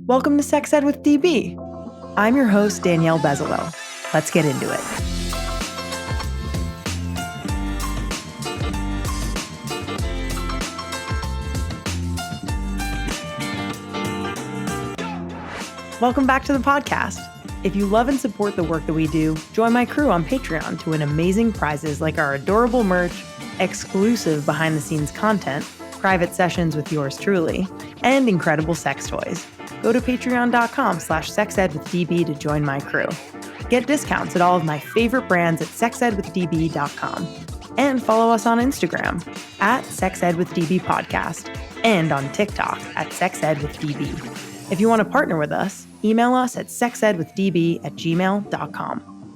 Welcome to Sex Ed with DB. I'm your host, Danielle Bezalel. Let's get into it. Welcome back to the podcast. If you love and support the work that we do, join my crew on Patreon to win amazing prizes like our adorable merch, exclusive behind-the-scenes content, private sessions with yours truly, and incredible sex toys. Go to patreon.com/sexedwithdb to join my crew. Get discounts at all of my favorite brands at sexedwithdb.com. And follow us on Instagram at sexedwithdb podcast and on TikTok at sexedwithdb. If you want to partner with us, email us at sexedwithdb@gmail.com.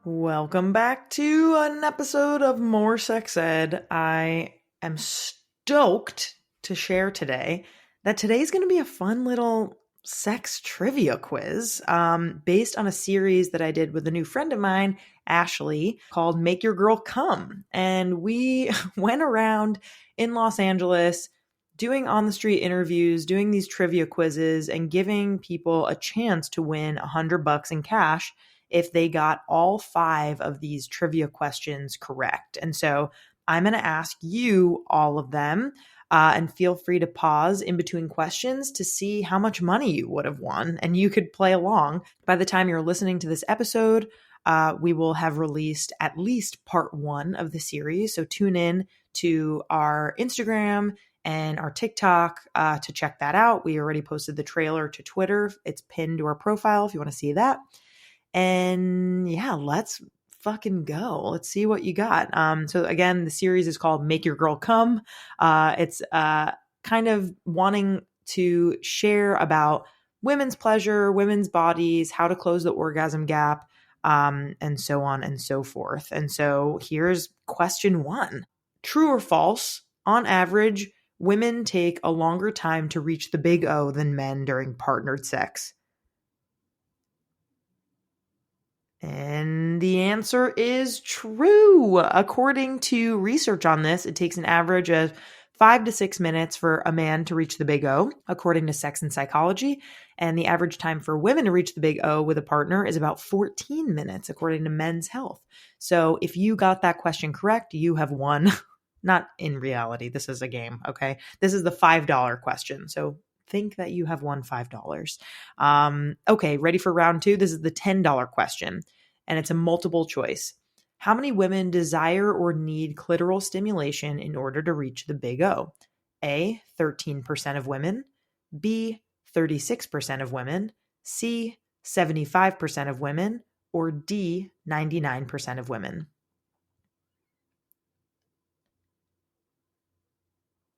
Welcome back to an episode of More Sex Ed. I am stoked to share today that today's going to be a fun little sex trivia quiz based on a series that I did with a new friend of mine, Ashley, called Make Your Girl Come. And we went around in Los Angeles doing on-the-street interviews, doing these trivia quizzes, and giving people a chance to win $100 in cash if they got all 5 of these trivia questions correct. And so I'm going to ask you all of them, and feel free to pause in between questions to see how much money you would have won, and you could play along. By the time you're listening to this episode, we will have released at least part 1 of the series. So tune in to our Instagram and our TikTok to check that out. We already posted the trailer to Twitter. It's pinned to our profile if you want to see that. And yeah, let's fucking go. Let's see what you got. So again, the series is called Make Your Girl Come. It's kind of wanting to share about women's pleasure, women's bodies, how to close the orgasm gap, and so on and so forth. And so here's question 1. True or false? On average, women take a longer time to reach the big O than men during partnered sex. And the answer is true. According to research on this, it takes an average of 5 to 6 minutes for a man to reach the big O, according to Sex and Psychology. And the average time for women to reach the big O with a partner is about 14 minutes, according to Men's Health. So if you got that question correct, you have won. Not in reality. This is a game, okay? This is the $5 question. So think that you have won $5. Okay, ready for round 2? This is the $10 question, and it's a multiple choice. How many women desire or need clitoral stimulation in order to reach the big O? A, 13% of women. B, 36% of women. C, 75% of women. Or D, 99% of women.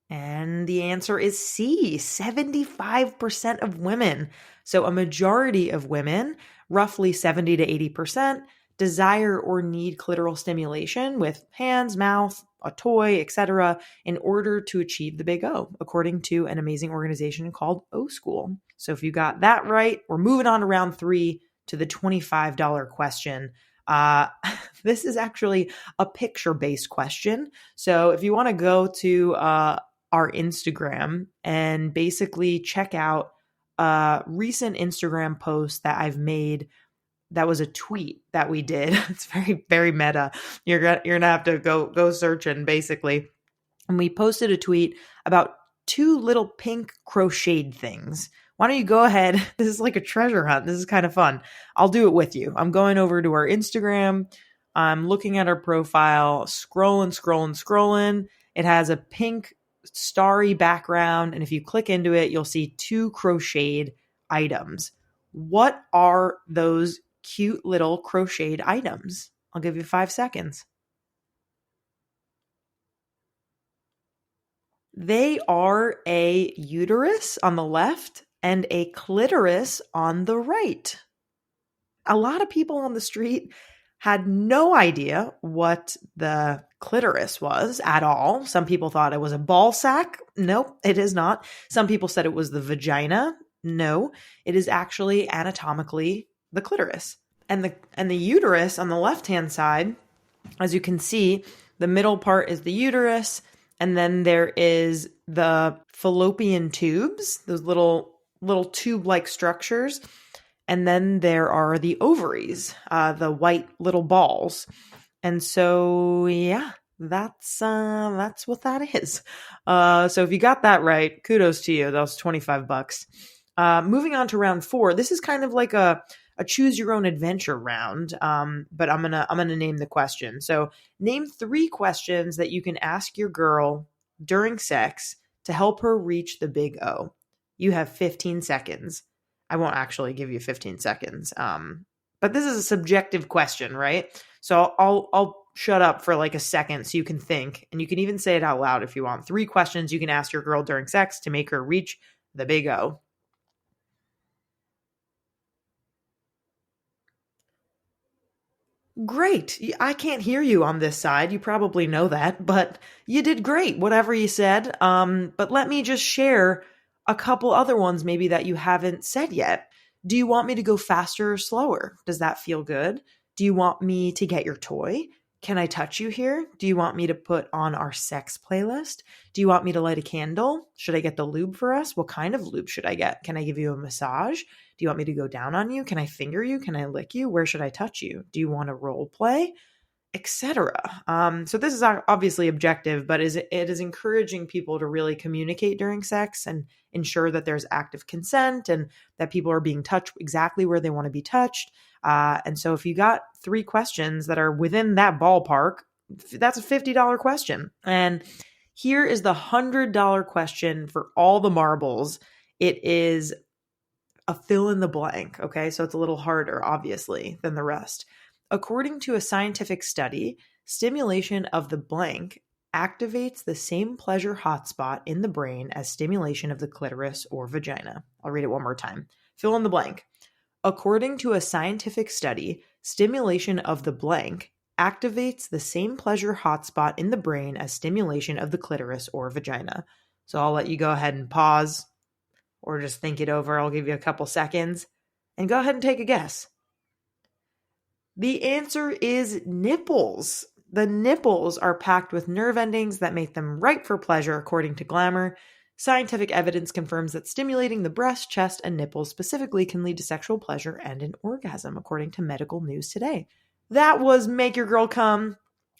And the answer is C, 75% of women. So a majority of women, roughly 70 to 80%, desire or need clitoral stimulation with hands, mouth, a toy, etc., in order to achieve the big O, according to an amazing organization called O School. So if you got that right, we're moving on to round 3 to the $25 question. This is actually a picture-based question. So if you want to go to our Instagram and basically check out a recent Instagram post that I've made. That was a tweet that we did. It's very, very meta. You're gonna have to go searching basically. And we posted a tweet about 2 little pink crocheted things. Why don't you go ahead? This is like a treasure hunt. This is kind of fun. I'll do it with you. I'm going over to our Instagram. I'm looking at our profile, scrolling. It has a pink starry background, and if you click into it, you'll see 2 crocheted items. What are those cute little crocheted items? I'll give you 5 seconds. They are a uterus on the left and a clitoris on the right. A lot of people on the street had no idea what the clitoris was at all. Some people thought it was a ball sack. Nope, it is not. Some people said it was the vagina. No, it is actually anatomically the clitoris. And the uterus on the left-hand side, as you can see, the middle part is the uterus, And then there is the fallopian tubes, those little tube-like structures. And then there are the ovaries, the white little balls. And so, yeah, that's what that is. So if you got that right, kudos to you. That was $25. Moving on to round 4. This is kind of like a choose your own adventure round. But I'm gonna name the question. So name 3 questions that you can ask your girl during sex to help her reach the big O. You have 15 seconds. I won't actually give you 15 seconds. But this is a subjective question, right? So I'll shut up for like a second so you can think, and you can even say it out loud if you want. 3 questions you can ask your girl during sex to make her reach the big O. Great. I can't hear you on this side. You probably know that, but you did great, whatever you said. But let me just share a couple other ones maybe that you haven't said yet. Do you want me to go faster or slower? Does that feel good? Do you want me to get your toy? Can I touch you here? Do you want me to put on our sex playlist? Do you want me to light a candle? Should I get the lube for us? What kind of lube should I get? Can I give you a massage? Do you want me to go down on you? Can I finger you? Can I lick you? Where should I touch you? Do you want to role play? Etc. So this is obviously objective, but it is encouraging people to really communicate during sex and ensure that there's active consent and that people are being touched exactly where they want to be touched. And so if you got 3 questions that are within that ballpark, that's a $50 question. And here is the $100 question for all the marbles. It is a fill in the blank. Okay. So it's a little harder, obviously, than the rest. According to a scientific study, stimulation of the blank activates the same pleasure hotspot in the brain as stimulation of the clitoris or vagina. I'll read it one more time. Fill in the blank. According to a scientific study, stimulation of the blank activates the same pleasure hotspot in the brain as stimulation of the clitoris or vagina. So I'll let you go ahead and pause or just think it over. I'll give you a couple seconds and go ahead and take a guess. The answer is nipples. The nipples are packed with nerve endings that make them ripe for pleasure, according to Glamour. Scientific evidence confirms that stimulating the breast, chest, and nipples specifically can lead to sexual pleasure and an orgasm, according to Medical News Today. That was Make Your Girl Come.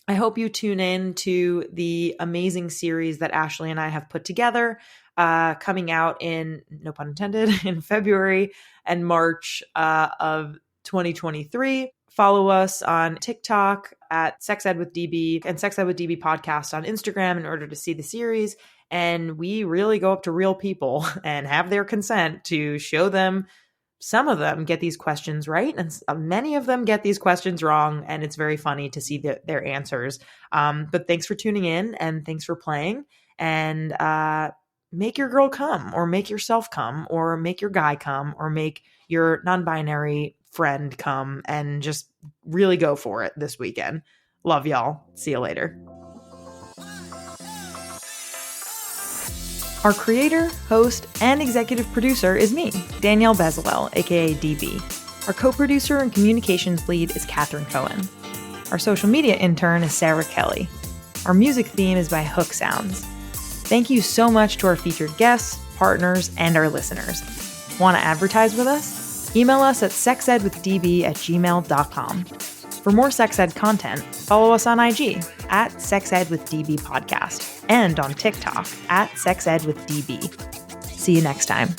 I hope you tune in to the amazing series that Ashley and I have put together, coming out in, no pun intended, in February and March of 2023. Follow us on TikTok at Sex Ed with DB and Sex Ed with DB podcast on Instagram in order to see the series. And we really go up to real people and have their consent to show them. Some of them get these questions right, and many of them get these questions wrong, and it's very funny to see their answers. But thanks for tuning in, and thanks for playing, and make your girl come, or make yourself come, or make your guy come, or make your non-binary friend come, and just really go for it this weekend. Love y'all. See you later. Our creator, host, and executive producer is me, Danielle Bezalel, aka DB. Our co-producer and communications lead is Cathren Cohen. Our social media intern is Sarah Kelly. Our music theme is by Hook Sounds. Thank you so much to our featured guests, partners, and our listeners. Want to advertise with us? Email us at sexedwithdb@gmail.com. For more sex ed content, follow us on IG at sexedwithdbpodcast and on TikTok at sexedwithdb. See you next time.